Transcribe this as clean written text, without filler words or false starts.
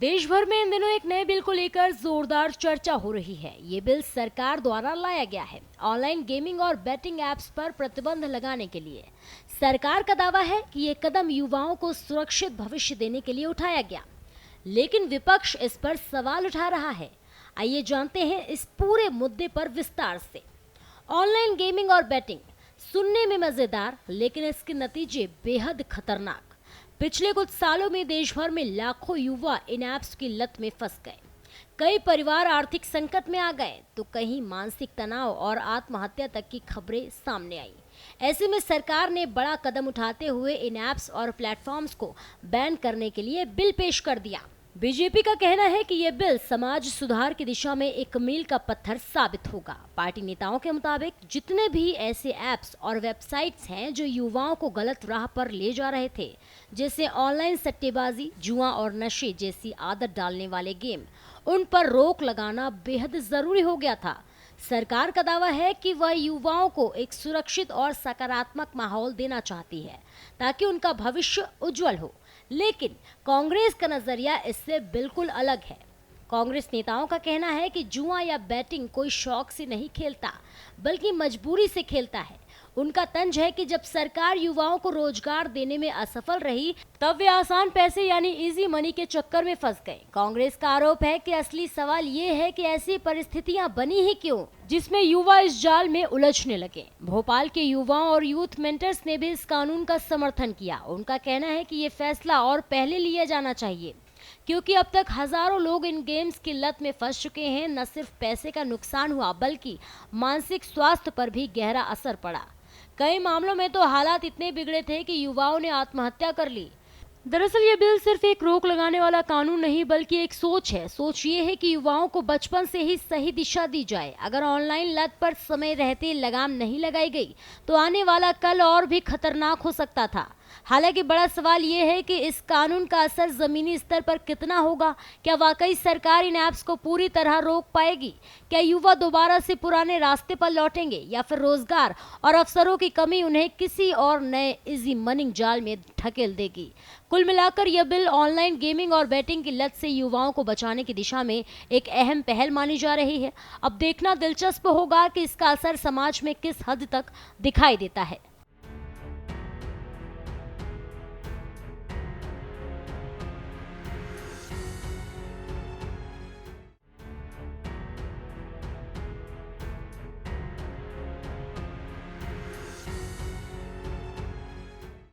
देश भर में इन दिनों एक नए बिल को लेकर जोरदार चर्चा हो रही है। ये बिल सरकार द्वारा लाया गया है ऑनलाइन गेमिंग और बैटिंग एप्स पर प्रतिबंध लगाने के लिए। सरकार का दावा है कि ये कदम युवाओं को सुरक्षित भविष्य देने के लिए उठाया गया, लेकिन विपक्ष इस पर सवाल उठा रहा है। आइए जानते हैं इस पूरे मुद्दे पर विस्तार से। ऑनलाइन गेमिंग और बैटिंग सुनने में मजेदार, लेकिन इसके नतीजे बेहद खतरनाक। पिछले कुछ सालों में देश भर में लाखों युवा इन ऐप्स की लत में फंस गए। कई परिवार आर्थिक संकट में आ गए तो कहीं मानसिक तनाव और आत्महत्या तक की खबरें सामने आई। ऐसे में सरकार ने बड़ा कदम उठाते हुए इन ऐप्स और प्लेटफॉर्म्स को बैन करने के लिए बिल पेश कर दिया। बीजेपी का कहना है कि यह बिल समाज सुधार की दिशा में एक मील का पत्थर साबित होगा। पार्टी नेताओं के मुताबिक जितने भी ऐसे ऐप्स और वेबसाइट्स हैं जो युवाओं को गलत राह पर ले जा रहे थे, जैसे ऑनलाइन सट्टेबाजी, जुआ और नशे जैसी आदत डालने वाले गेम, उन पर रोक लगाना बेहद जरूरी हो गया था। सरकार का दावा है कि वह युवाओं को एक सुरक्षित और सकारात्मक माहौल देना चाहती है ताकि उनका भविष्य उज्जवल हो, लेकिन कांग्रेस का नजरिया इससे बिल्कुल अलग है। कांग्रेस नेताओं का कहना है कि जुआ या बैटिंग कोई शौक से नहीं खेलता, बल्कि मजबूरी से खेलता है। उनका तंज है कि जब सरकार युवाओं को रोजगार देने में असफल रही, तब वे आसान पैसे यानी इजी मनी के चक्कर में फंस गए। कांग्रेस का आरोप है कि असली सवाल ये है कि ऐसी परिस्थितियां बनी ही क्यों जिसमें युवा इस जाल में उलझने लगे। भोपाल के युवाओं और यूथ मेंटर्स ने भी इस कानून का समर्थन किया। उनका कहना है कि ये फैसला और पहले लिया जाना चाहिए, क्योंकि अब तक हजारों लोग इन गेम्स की लत में फंस चुके हैं। न सिर्फ पैसे का नुकसान हुआ, बल्कि मानसिक स्वास्थ्य पर भी गहरा असर पड़ा। कई मामलों में तो हालात इतने बिगड़े थे कि युवाओं ने आत्महत्या कर ली। दरअसल ये बिल सिर्फ एक रोक लगाने वाला कानून नहीं, बल्कि एक सोच है। सोच ये है कि युवाओं को बचपन से ही सही दिशा दी जाए। अगर ऑनलाइन लत पर समय रहते लगाम नहीं लगाई गई तो आने वाला कल और भी खतरनाक हो सकता था। हालांकि बड़ा सवाल ये है कि इस कानून का असर जमीनी स्तर पर कितना होगा। क्या वाकई सरकार इन ऐप्स को पूरी तरह रोक पाएगी? क्या युवा दोबारा से पुराने रास्ते पर लौटेंगे, या फिर रोजगार और अवसरों की कमी उन्हें किसी और नए इजी मनी जाल में ढकेल देगी? कुल मिलाकर यह बिल ऑनलाइन गेमिंग और बैटिंग की लत से युवाओं को बचाने की दिशा में एक अहम पहल मानी जा रही है। अब देखना दिलचस्प होगा कि इसका असर समाज में किस हद तक दिखाई देता है।